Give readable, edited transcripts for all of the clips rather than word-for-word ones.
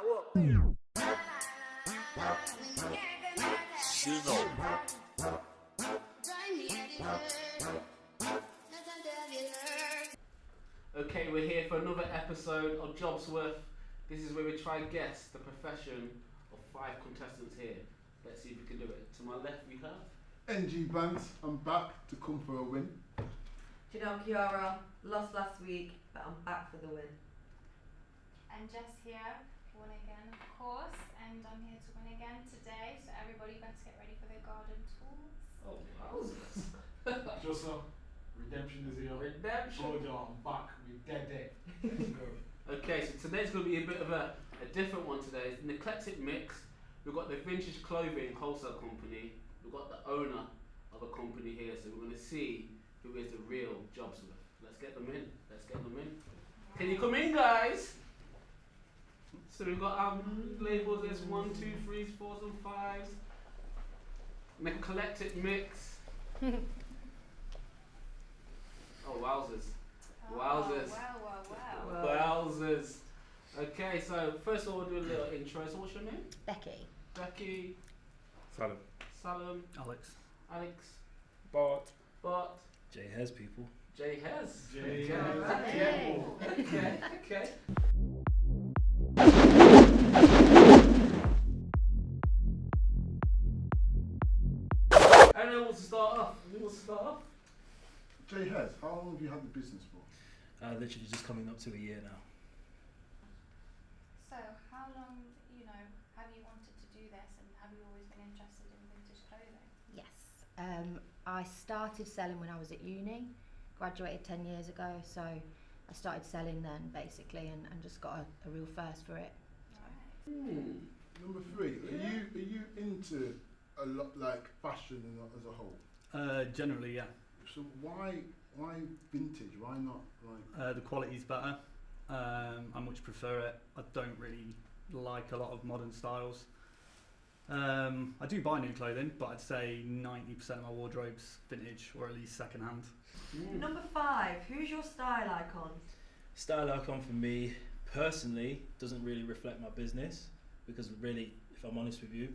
Okay, we're here for another episode of Jobs Worth. This is where we try and guess the profession of 5 contestants here. Let's see if we can do it. To my left we have NG Bands, I'm back to come for a win. Janelle Chiara, lost last week, but I'm back for the win. And Jess here, won again of course, and I'm here to win again today, so everybody better get ready for their garden tools. Oh, wowzers. Just redemption is here. Redemption. Brojo, I'm back with Dead. Let's go. Okay, so today's going to be a bit of a different one today. It's an eclectic mix. We've got the Vintage Clothing Wholesale Company. We've got the owner of a company here, so we're going to see who is the real Jobsworth. Let's get them in. Can you come in, guys? So we've got labels. There's 1, 2, 3, 4s and 5s. An eclectic mix. Oh, wowzers. Wowzers. Wow. Wowzers. Okay, so first of all, we'll do a little intro. So what's your name? Becky. Becky. Salem. Alex. Bart. Jay Hez, people. Jay Hez. Hey. Okay. Anyone wants to start off? Jay Hez, how long have you had the business for? Literally just coming up to a year now. So, how long, have you wanted to do this, and have you always been interested in vintage clothing? Yes. I started selling when I was at uni, graduated 10 years ago, so I started selling then basically and just got a real thirst for it. Right. Number 3, are you into a lot like fashion as a whole? Generally, yeah. So why vintage? Why not like? The quality's better. I much prefer it. I don't really like a lot of modern styles. I do buy new clothing, but I'd say 90% of my wardrobe's vintage or at least second hand. Number 5, who's your style icon? Style icon for me personally doesn't really reflect my business, because really, if I'm honest with you,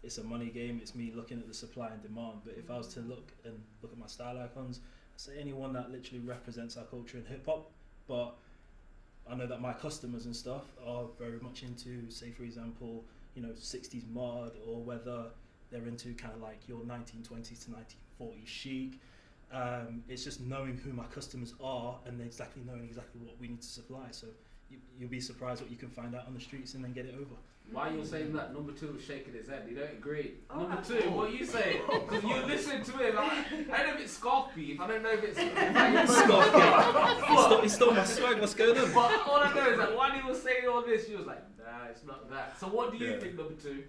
it's a money game. It's me looking at the supply and demand. But if I was to look at my style icons, I'd say anyone that literally represents our culture in hip hop. But I know that my customers and stuff are very much into, say for example, 60s mod, or whether they're into kind of like your 1920s to 1940s chic. It's just knowing who my customers are and knowing exactly what we need to supply. So you'll be surprised what you can find out on the streets and then get it over. Why are you saying that? Number 2 was shaking his head. You don't agree. Oh, Number 2, what are you saying? Because you listen to it. I don't know if it's scarf beef. I don't know if it's Scarf beef. He stole my swag. What's going on? But all I know is that while he was saying all this, she was like, nah, it's not that. So what do you think, number 2?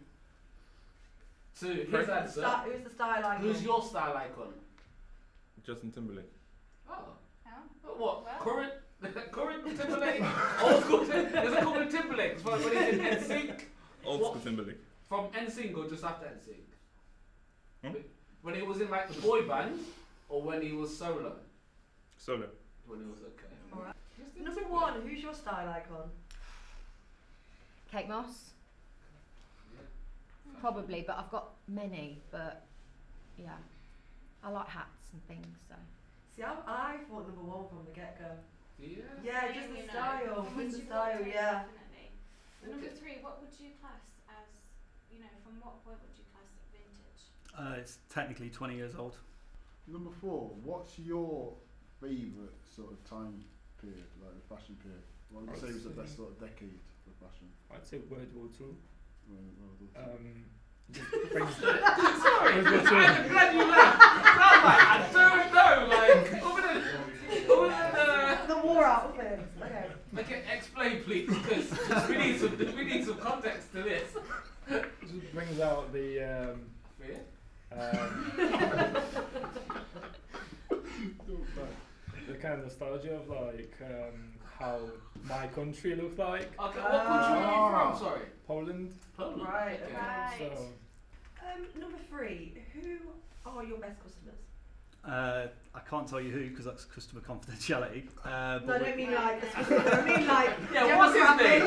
2, his answer. Who's the style icon? Who's your style icon? Justin Timberlake. Oh. Oh. What? Well. Current Timberlake? Old school Timberlake? There's a couple of Timberlakes. When he's in NSYNC. Old school Timberlake. From NSYNC or just after NSYNC? Hmm? When he was in like the boy band, or when he was solo? Solo. When he was okay. Alright. Number 1, who's your style icon? Kate Moss? Probably, but I've got many, but yeah. I like hats and things, so. See, I thought number 1 from the get-go. Yeah. Yeah, just the style. Just the style, yeah. Definitely. So number 3, what would you class as, from what point would you class it vintage? It's technically 20 years old. Number 4, what's your favourite sort of time period, like the fashion period? What would you say was the best sort of decade for fashion? I'd say World War II. Sorry, I'm glad you laughed. I don't know, The war outfit. Okay, explain please, because we need some context to this. Just brings out the Fear? the kind of nostalgia of how my country looked like. Okay, what country are you from? Sorry. Poland. Right, Okay. Right. So number 3, who are your best customers? I can't tell you who because that's customer confidentiality. No, I don't mean like, I mean like, Yeah, what's his name?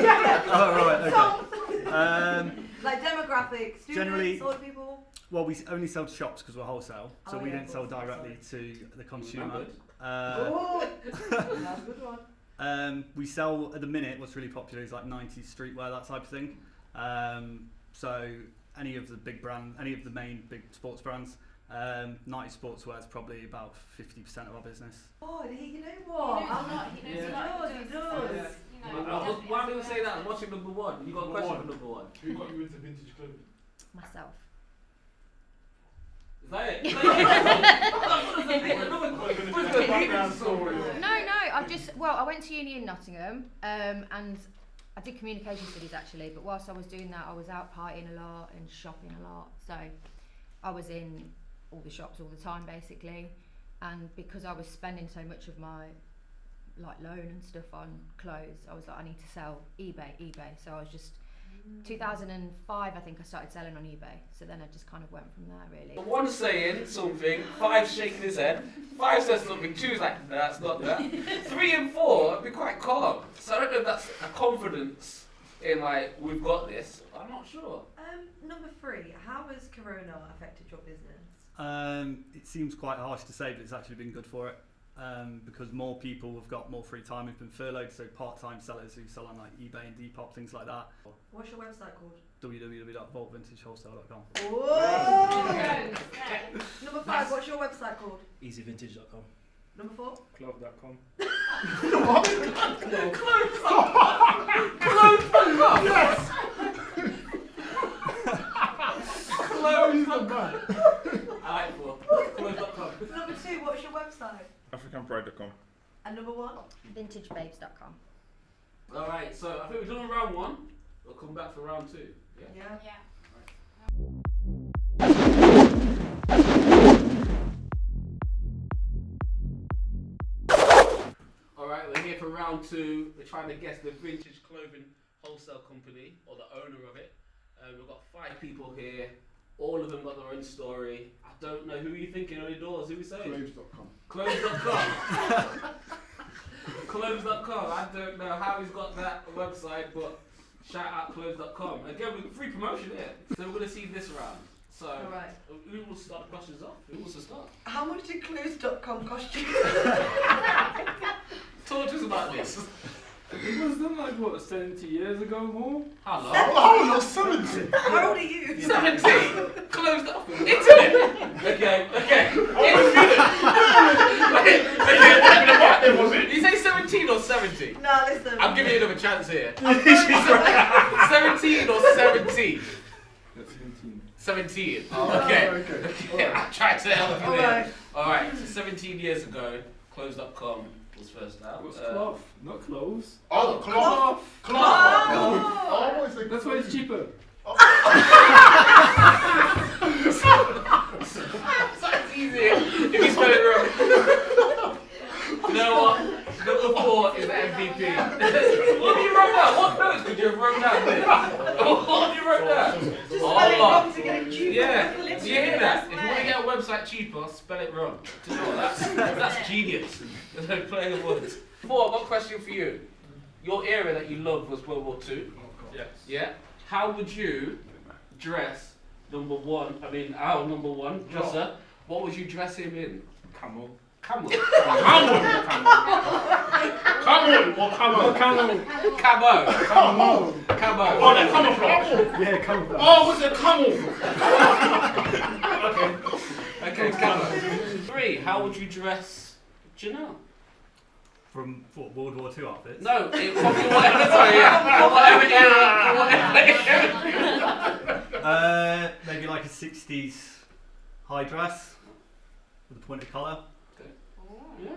Oh right, okay. Like demographics, students, Generally- old people. Well, we only sell to shops because we're wholesale, so Oh, we yeah, don't of sell course, directly to the consumer. Remembered. Oh, that's a good one. We sell at the minute. What's really popular is like 90s streetwear, that type of thing. So any of the big brand, any of the main big sports brands. 90s sportswear is probably about 50% of our business. Oh, you know He what? knows a lot. He knows a lot. He He does. You know, Why do we say that? I'm watching number one. You got a question for number one. Who got you into vintage clothing? Myself. Is that it? No, I went to uni in Nottingham, and I did communication studies actually, but whilst I was doing that, I was out partying a lot and shopping a lot, so I was in all the shops all the time basically, and because I was spending so much of my like loan and stuff on clothes, I was like, I need to sell eBay, so I was just 2005 I think I started selling on eBay, so then I just kind of went from there really. One saying something, 5 shaking his head, 5 says something, 2's like, no, that's not that. 3 and 4 be quite calm. So I don't know if that's a confidence in like, we've got this. I'm not sure. Number 3, how has Corona affected your business? It seems quite harsh to say, but it's actually been good for it. Because more people have got more free time, have been furloughed, so part-time sellers who sell on like eBay and Depop, things like that. What's your website called? www.vaultvintagewholesale.com. Whoa! Number 5, what's your website called? Easyvintage.com. Number 4? Clove.com. Close.com. Yes! Close.com. I like 4. Close.com. Number 2, what's your website? AfricanPride.com. And number 1? Vintagebabes.com. Alright, so I think we've done round 1. We'll come back for round 2. Yeah? Yeah. Yeah. Alright, we're here for round 2. We're trying to guess the vintage clothing wholesale company, or the owner of it. We've got 5 people here. All of them got their own story. I don't know who are you thinking on your doors. Who are we saying? Clothes.com. Clothes.com. Clothes.com. I don't know how he's got that website, but shout out Clothes.com. Again, we've got free promotion here. So we're going to see this round. So, Alright. who will start the questions off? Who wants to start? How much did Clothes.com cost you? Talk to us about this. It was done like what, 70 years ago more? How long? Oh, you're 70! How old are you? 70. Clothes.com. Internet. Okay. Wait. Did you say 17 or 70? No, listen. I'm giving you another chance here. 17 or 17? That's 17. 17. Oh, Okay. okay. I tried to help you Alright. there. Alright, so 17 years ago, Clothes.com was first out. It was cloth, not clothes. Oh, cloth! Cloth! Oh, what is it? That's why it's cheaper. That's easier if you spell it wrong. You know what? Number 4 is the MVP. What have you wrote down? What notes could you have wrote down there? What have you wrote down? Just spell it wrong to get it cheaper. Yeah. Do Literally you hear that? the If best you want to way. get a website cheaper, spell it wrong. Do you know what? That's genius. There's no playing the words. 4, I've got a question for you. Your era that you loved was World War II. Yes. Yeah. How would you dress number 1? I mean, our number 1 dresser. What would you dress him in? Camel. Camel. Camel or camel? Camo. Camo! Camo. Oh, the camouflage. Yeah, camouflage. Oh, what's a camel? Okay, camo. 3, how would you dress Janelle? From what, World War II outfits? No, it from whatever. Sorry, yeah. From whatever era. Maybe like a 60s high dress with a pointed collar. Yeah.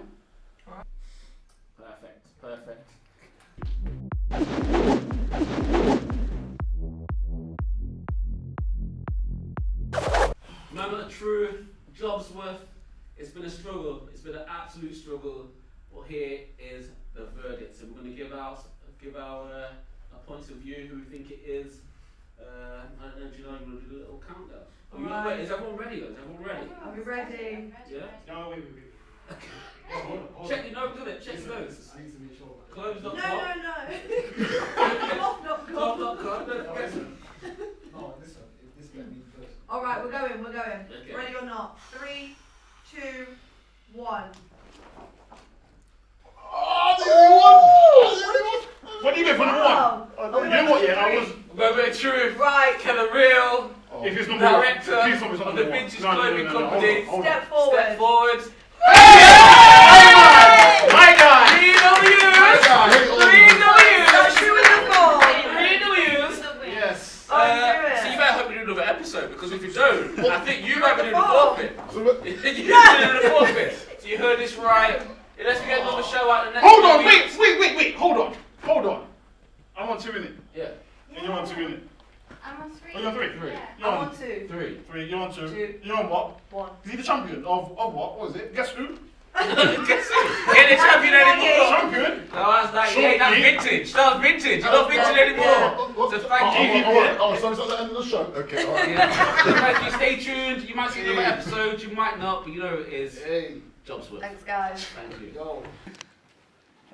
Perfect. Moment of truth, jobs worth. It's been a struggle. It's been an absolute struggle. Well, here is the verdict. So we're going to give our points of view, who we think it is. And you know, we're going to do a little countdown. Are you Alright. ready? Is everyone ready? Are we ready? Yeah. No, wait. Check your nose, do it. Check your nose. I need to make sure. Clothes.com. No. Cloth.com. Clothes.com. Don't forget we're going. Okay. Ready or not? 3, 2, 1. What do you get for number one? Oh, You know what? Yeah, I was. Moment of truth. Right. Can the real If it's number one, director please tell me it's of not the number one. vintage No, no, no, clothing no, no, company hold on. Step forward. step forward. My guy. 3 W's. That's 3 true in the ball. W's. 3 W's. Yes. Oh, you do it. So you better hope we do another episode, because if you don't, I think you might be doing the Before. forfeit. So look, You might be doing the forfeit. So you heard this right. Unless we get another show out the next Hold on, few weeks. wait. Hold on. I want 2 minutes. Yeah. And you want 2 minutes. I'm on 3. Oh, you're 3. Three. Yeah. You're I'm on on 2. 3. 3. You're on 2. Two. You're on what? 1. Is he the champion of what? What is it? Guess who? Guess who? Get the champion anymore. Champion? No, that's like, yeah, that's vintage. That was vintage. You're not vintage anymore. So thank you. so it's at the end of the show? Okay, alright. Yeah. So thank you. Stay tuned. You might see another episode. You might not, but you know who it is. Hey, Jobs worth. Thanks, guys. Thank you. go.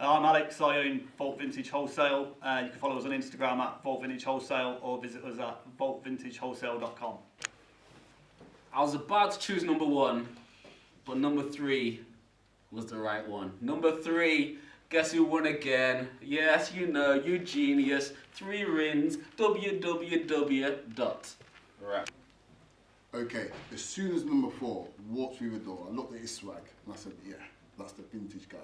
I'm Alex, I own Vault Vintage Wholesale. You can follow us on Instagram at Vault Vintage Wholesale or visit us at vaultvintagewholesale.com. I was about to choose number 1, but number 3 was the right one. Number 3, guess who won again? Yes, you know, you genius. 3 rings, www. Right. Okay, as soon as number 4 walked through the door, I looked at his swag and I said, yeah, that's the vintage guy.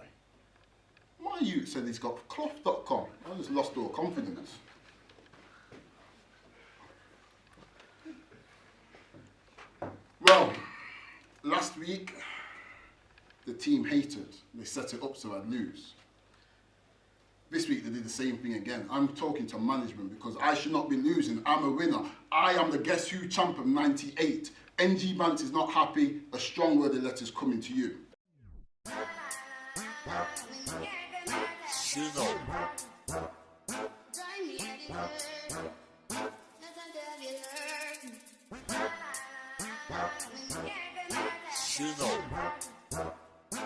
My youth said he's got cloth.com. I just lost all confidence. Well, last week, the team hated. They set it up so I'd lose. This week they did the same thing again. I'm talking to management because I should not be losing. I'm a winner. I am the Guess Who champ of 98. NG Bants is not happy. A strong word of letters coming to you. She know.